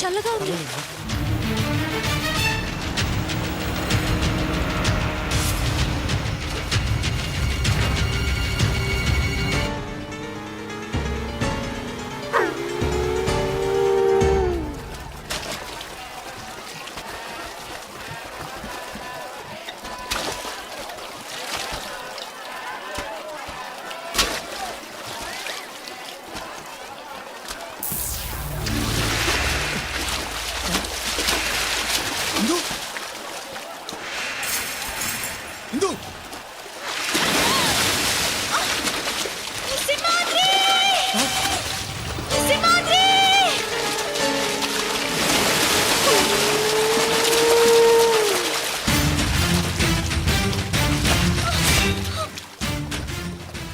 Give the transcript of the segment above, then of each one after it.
చల్లగా ఉంది.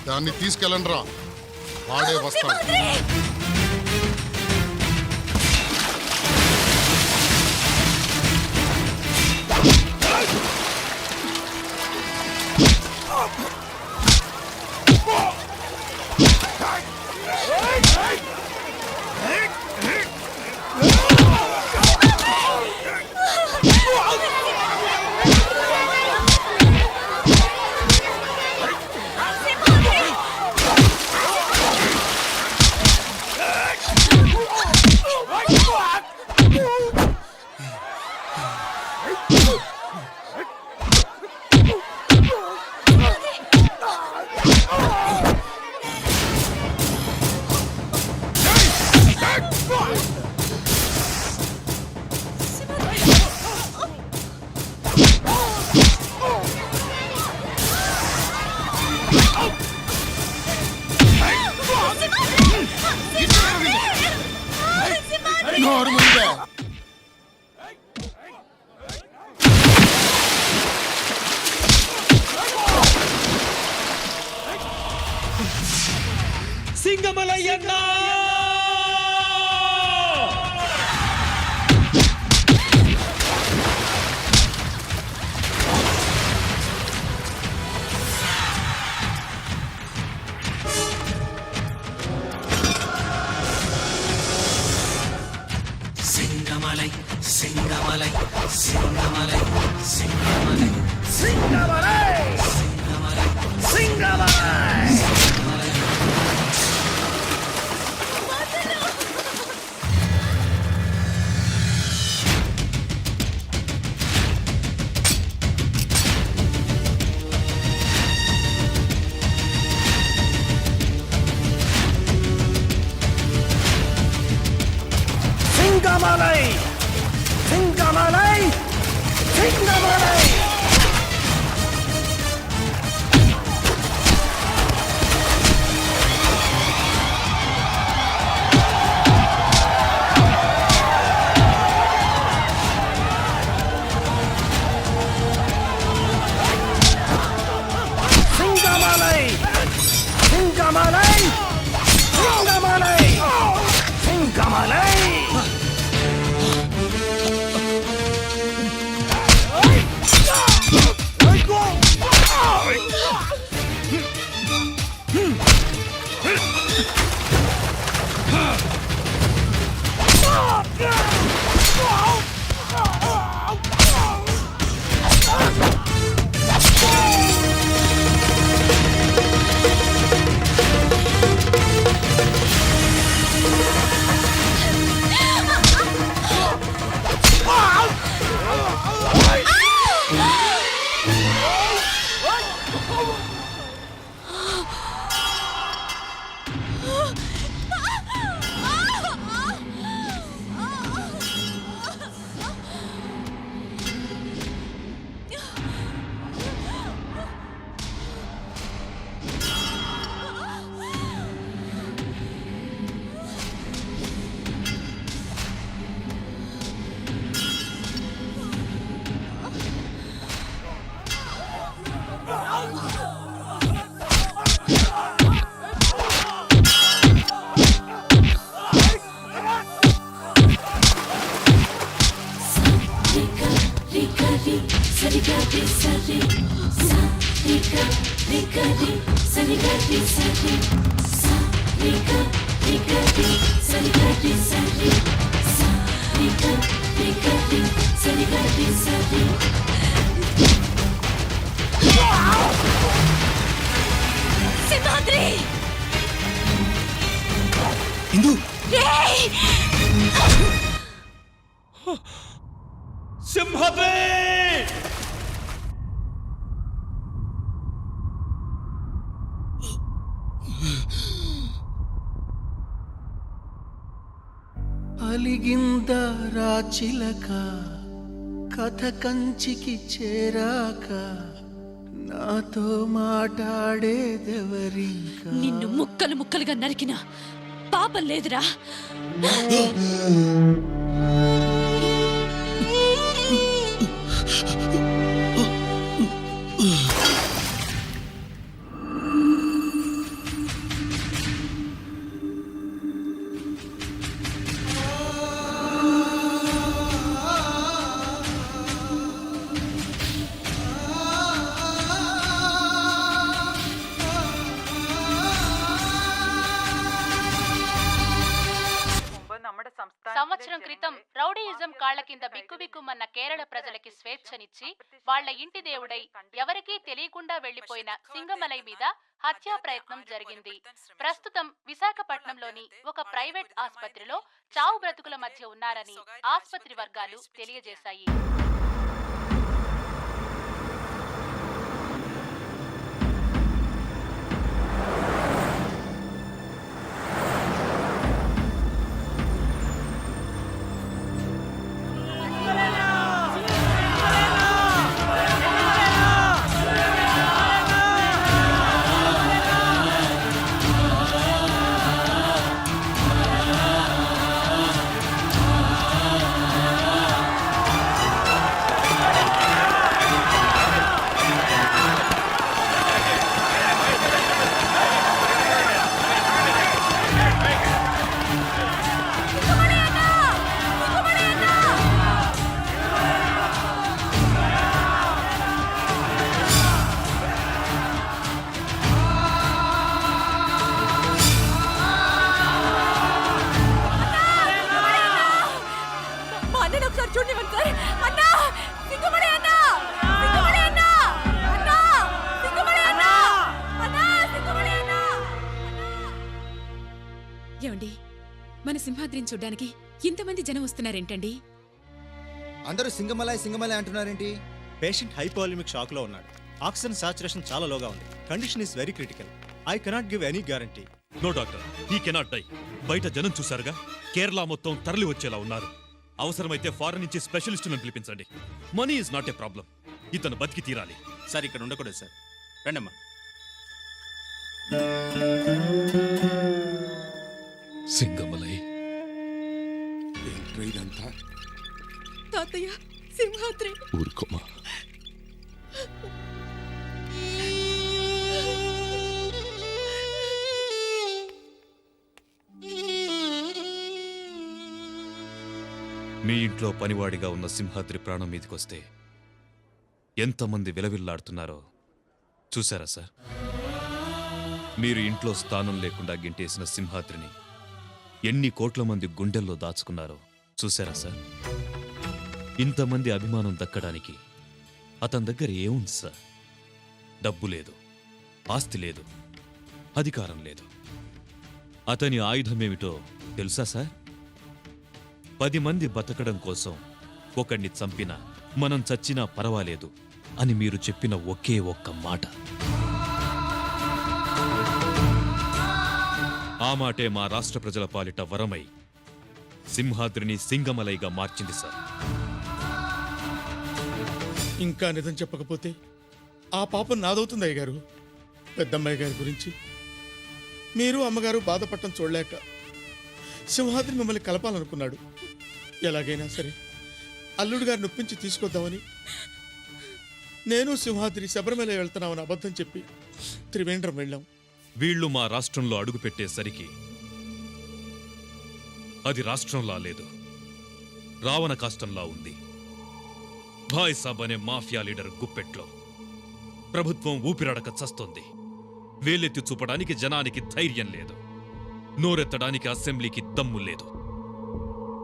దాన్ని తీసుకెళ్ళండి రా, వాడే వస్తాడు. సింగమలయ్యన్నా సింగమలై సింగమలై సింగమలై సింగమలై సింగమలై సింగమలై సింగమలై సింగమలై సింగమలై సింగమలై సింగమలై సింగమలై సింగమలై సింగమలై సింహాద్రి ఇందు సింహాద్రి అలిగింద రాచిలక కథ కంచికి చేరాక నాతో మాట్లాడేదెవరింకా నిన్ను ముక్కలు ముక్కలుగా నరికినా పాపం లేదురా. సంవత్సరం క్రితం రౌడీయిజం కాళ్ల కింద బిక్కుబిక్కుమన్న కేరళ ప్రజలకి స్వేచ్ఛనిచ్చి వాళ్ల ఇంటి దేవుడై ఎవరికీ తెలియకుండా వెళ్లిపోయిన సింగమలై మీద హత్యా ప్రయత్నం జరిగింది. ప్రస్తుతం విశాఖపట్నంలోని ఒక ప్రైవేట్ ఆస్పత్రిలో చావు బ్రతుకుల మధ్య ఉన్నారని ఆస్పత్రి వర్గాలు తెలియజేశాయి. ఏమండి, మన సింహాద్రిని చూడ్డానికి ఇంతమంది జనం వస్తున్నారేంటండి? అందరూ సింగమలై సింగమలై అంటున్నారేంటి? పేషెంట్ హైపోలిమిక్ షాక్ లో ఉన్నాడు. ఆక్సిజన్ సాచురేషన్ చాలా లోగా ఉంది. Condition is very critical. I cannot give any guarantee. No doctor, he cannot die. బయట జనం చూశారుగా, కేరళ మొత్తం తరలి వచ్చేలా ఉన్నారు. అవసరమైతే ఫారెన్ నుంచి స్పెషలిస్టులను పిలిపించండి. Money is not a problem. ఇతను బతికి తీరాలి. సార్ ఇక్కడ ఉండకూడదు సార్. రండమ్మా. సింగమలై ఇదంతా తాతయ్య, సింహాద్రి. ఊరుకోమా. మీ ఇంట్లో పనివాడిగా ఉన్న సింహాద్రి ప్రాణం మీదకొస్తే ఎంతమంది విలవిల్లాడుతున్నారో చూసారా సార్? మీరు ఇంట్లో స్థానం లేకుండా గింటేసిన సింహాద్రిని ఎన్ని కోట్ల మంది గుండెల్లో దాచుకున్నారో చూసారా సార్? ఇంతమంది అభిమానం దక్కడానికి అతని దగ్గర ఏముంది సార్? డబ్బు లేదు, ఆస్తి లేదు, అధికారం లేదు. అతని ఆయుధమేమిటో తెలుసా సార్? 10 మంది బతకడం కోసం ఒకణ్ణి చంపినా మనం చచ్చినా పర్వాలేదు అని మీరు చెప్పిన ఒకే ఒక్క మాట. ఆ మాటే మా రాష్ట్ర ప్రజల పాలిట వరమై సింహాద్రిని సింగమలైగా మార్చింది సార్. ఇంకా నిజం చెప్పకపోతే ఆ పాపం నాదవుతుంది అయ్యగారు. పెద్దమ్మాయి గారి గురించి మీరు అమ్మగారు బాధపడటం చూడలేక సింహాద్రి మిమ్మల్ని కలపాలనుకున్నాడు. ఎలాగైనా సరే అల్లుడు గారిని నొప్పించి తీసుకొద్దామని నేను సింహాద్రి శబరిమల వెళ్తున్నామని అబద్ధం చెప్పి త్రివేంద్రం వెళ్ళాం. వీళ్లు మా రాష్ట్రంలో అడుగుపెట్టేసరికి అది రాష్ట్రంలా లేదు, రావణ కాష్టంలా ఉంది. భాయ్ సాబ్ అనే మాఫియా లీడర్ గుప్పెట్లో ప్రభుత్వం ఊపిరాడక చస్తోంది. వేలెత్తి చూపడానికి జనానికి ధైర్యం లేదు, నోరెత్తడానికి అసెంబ్లీకి దమ్ము లేదు.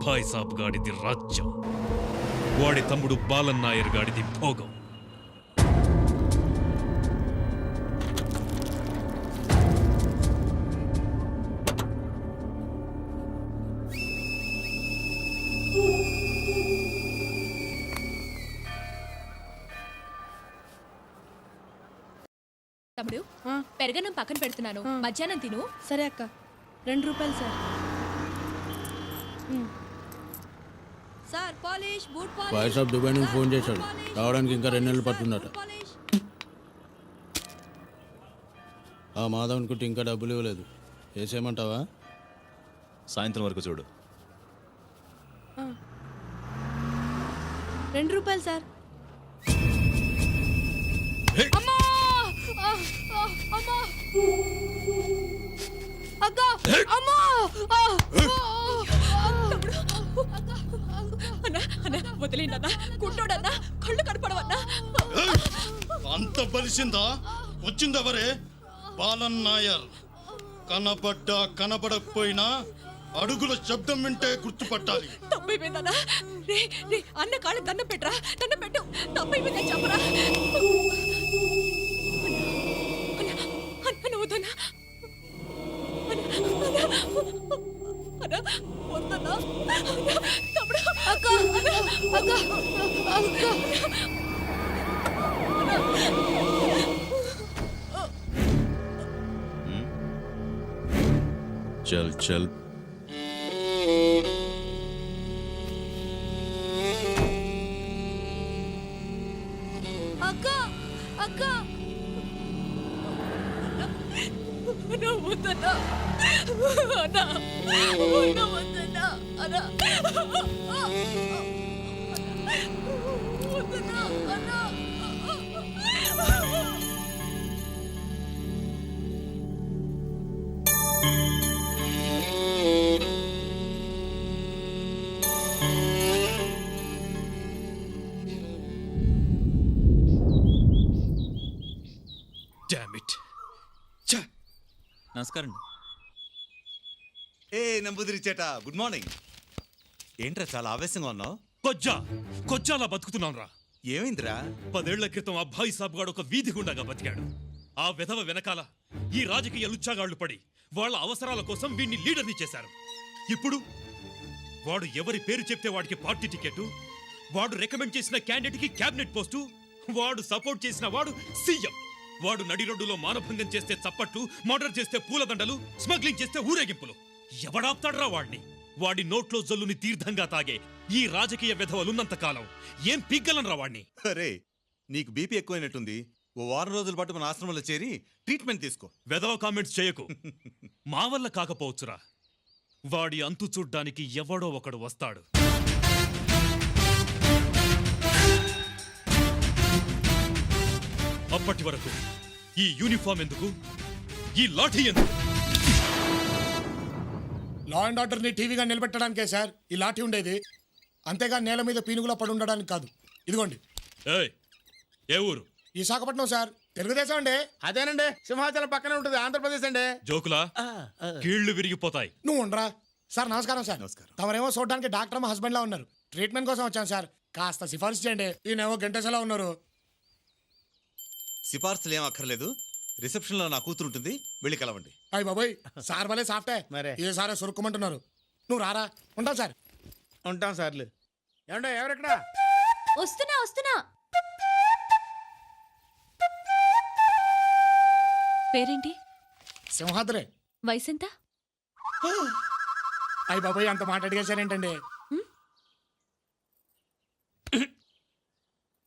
భాయ్ సాబ్ గాడిది రాజ్యం. వాడి తమ్ముడు బాలన్ నాయర్ గాడిది భోగం. తమ్ముడు పెరగనం పక్కన పెడుతున్నాను, మధ్యాహ్నం తిను. సరే అక్క. 2 రూపాయలు sir. Sir polish, boot polish. Voice of Dubai నుంచి ఫోన్ చేశాడు, రావడానికి ఇంకా 2 నెలలు పడుతుందట. ఆ మాధవన్ కుట్టి ఇంకా డబ్బులు ఇవ్వలేదు, వేసేయమంటావా? సాయంత్రం వరకు చూడు. 2 రూపాయలు సార్. అమ్మా! అమ్మా! అక్క! అమ్మా! అన్నా వదిలేండన్నా, కుంటోడన్నా, కళ్ళు కనపడవన్నా. అంత బలిసిందా? వచ్చిందెవరే? బాలన్ నాయర్. కనబడ్డా కనబడకపోయినా అడుగుల శబ్దం వింటే గుర్తుపట్టాలి. తప్పైపోయిందన్నా. రే రే అన్న కాళ్ళకి దండం పెట్టరా, దండం పెట్టు. తప్పైపోయిందని చెప్పరా. అన్న వద్దన్నా, అన్న వద్దన్నా. తమ్ముడు అక్క అక్క అక్క. చల్ చల్. అక్క అక్క. అన్న వద్దన్నా, అన్న వద్దన్నా, అన్న వద్దన్నా, అన్న. Damn it. నమస్కారం. ఏ నంబూదిరి చేట, గుడ్ మార్నింగ్. ఏంట్రా చాలా ఆవేశంగా ఉన్నావు? కొజ్జాలా బతుకుతున్నాం రా. ఏమైందిరా? 10 ఏళ్ల క్రితం ఆ భాయ్ సాబ్ గాడు ఒక వీధి గుండాగా బతికాడు. ఆ విధవ వెనకాల ఈ రాజకీయ లుచ్చాగాళ్లు పడి వాళ్ళ అవసరాల కోసం వీడిని లీడర్ని చేశారు. ఇప్పుడు వాడు ఎవరి పేరు చెప్తే వాడికి పార్టీ టికెట్, వాడు రికమెండ్ చేసిన క్యాండిడేట్ కి క్యాబినెట్ పోస్టు, వాడు సపోర్ట్ చేసిన వాడు సీఎం. వాడు నడి రోడ్డులో మానభంగం చేస్తే చప్పట్లు, మర్డర్ చేస్తే పూలదండలు, స్మగ్లింగ్ చేస్తే ఊరేగింపులు. ఎవడాపుతాడ్రా వాడిని? వాడి నోట్లో జల్లుని తీర్థంగా తాగే ఈ రాజకీయ విధవలున్నంత కాలం ఏం పిగ్గలనరా వాడిని. అరే నీకు బీపీ ఎక్కువైనట్టుంది, ఓ వారం రోజుల పాటు మన ఆశ్రమంలో చేరి ట్రీట్మెంట్ తీసుకో. వెధవ కామెంట్స్ చేయకు. మా వల్ల కాకపోవచ్చురా, వాడి అంతు చూడ్డానికి ఎవడో ఒకడు వస్తాడు. అప్పటి వరకు ఈ యూనిఫామ్ ఎందుకు, ఈ లాఠీ ఎందుకు? లా అండ్ ఆర్డర్ ని టీవీగా నిలబెట్టడానికే సార్ ఈ లాఠీ ఉండేది, అంతేగా నేల మీద పీనుగులా పడి ఉండడానికి కాదు. ఇదిగోండి. ఏయ్, ఏ ఊరు? విశాఖపట్నం సార్. తెలుగుదేశం అండి. అదేనండి, సింహాచలం పక్కనే ఉంటుంది, ఆంధ్రప్రదేశ్ అండి. జోకులా? కీళ్లు విరిగిపోతాయి. నువ్వు ఉండరా సార్. నమస్కారం సార్. నమస్కారం. తమరేమో చూడడానికి డాక్టర్ మా హస్బెండ్ లా ఉన్నారు. ట్రీట్మెంట్ కోసం వచ్చాను సార్, కాస్త సిఫార్సు చేయండి. ఈయనేమో గంటేసేలా ఉన్నారు. సిఫార్సులు ఏం అక్కర్లేదు, రిసెప్షన్ లో నా కూతురు ఉంటుంది, వెళ్ళి కలవండి. అయ్యి బాబోయ్, సార్ భలే సాఫ్టే. ఏ సారే సురుక్కుమంటున్నారు. నువ్వు రారా. ఉంటాం సార్. ఉంటాం సార్లు. ఏమంటే ఎవరెక్కడా? వస్తున్నా వస్తున్నా. పేరేంటి? సింహాద్రే. వయసెంత? అయ్యి బాబోయ్, అంత మాట అడిగేశారేంటండి?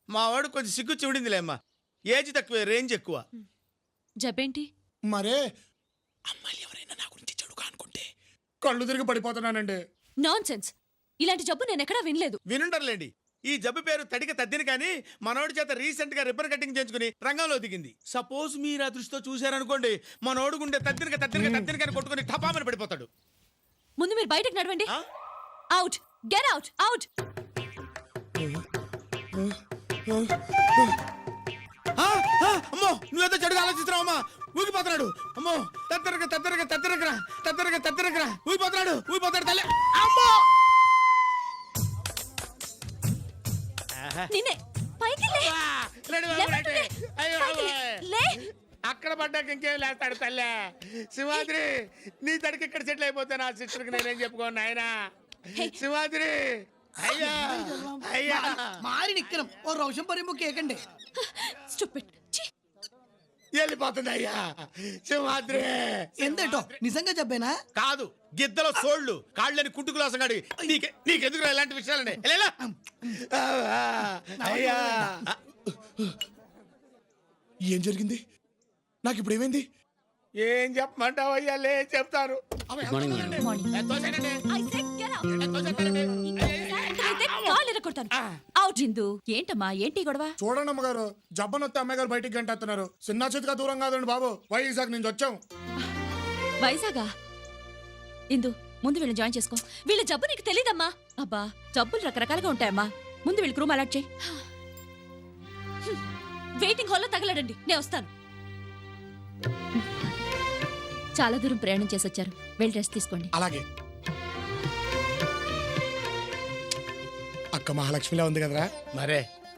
మా వాడు కొంచెం సిగ్గు చూడిందిలేమ్మా, ఏజ్ తక్కువ రేంజ్ ఎక్కువ. జబ్బేంటి? మరే అమ్మాయిలు ఎవరైనా నా గురించి చెడుగా అనుకుంటే కళ్ళు తిరిగి పడిపోతున్నానండి. Non sense. ఇలాంటి జబ్బు నేను ఎక్కడా వినలేదు. వినుంటారులేండి. ఈ జబ్బు పేరు తడిక తద్దిని, కానీ మనోడి చేత రీసెంట్ గా రిబ్బన్ కటింగ్ చేయించుకుని రంగంలో దిగింది. సపోజ్ మీరు ఆ దృష్టితో చూశారనుకోండి, మనోడు గుండె తద్దినక కొట్టుకుని టపామని పడిపోతాడు. ముందు మీరు బయటకు నడవండి. Out, get out, out. అమ్మో, నువ్వేదో చెడుగా ఆలోచిస్తున్నావమ్మా. ఊగిపోతున్నాడు. అమ్మో, తద్దరగరా ఊగిపోతాడు తల్లి. అమ్మో. పడ్డాక ఇంకేం లేస్తాడు తల్లే. సింహాద్రి నీ తడికి ఇక్కడ సెటిల్ అయిపోతే నా సిస్టర్కి నేనేం చెప్పుకోను నాయనా. సింహాద్రి అయ్యా అయ్యా మారి నిక్కరం ఓ రోషం పరిము కేకండి. స్టూపిడ్. వెళ్ళిపోతుంది అయ్యా సింహాద్రి. ఎందేటో నిజంగా చెప్పేనా? కాదు గిద్దల సోళ్ళు కాళ్ళని కుట్టుకులాసగాడి నీకెందుకు ఇలాంటి విషయాలండి. అయ్యా ఏం జరిగింది? నాకు ఇప్పుడు ఏమైంది? ఏం చెప్పమంటావు అయ్యా? లే చెప్తాను. ఏంటమ్మా ఏంటి గొడవ? చూడండి అమ్మగారు, జబ్బనొత్తే అమ్మగారు బయటికి గంటేస్తున్నారు. చిన్న చేతిగా దూరం కాదండి బాబు, వైజాగ్ నుంచి వచ్చాం. వైజాగా? ఇందు ముందు వీళ్ళని జాయిన్ చేసుకో. వీళ్ళ జబ్బు నీకు తెలీదమ్మా. అబ్బా జబ్బులు రకరకాలుగా ఉంటాయమ్మా. ముందు వీళ్ళకి రూమ్ అలాట్ చేయి. వెయిటింగ్ హాల్లో తగలడండి, నేను వస్తాను. చాలా దూరం ప్రయాణం చేసి వచ్చారు, వెళ్ళి రెస్ట్ తీసుకోండి. అలాగే. అక్క మహాలక్ష్మిలా ఉంది కదరా? మరే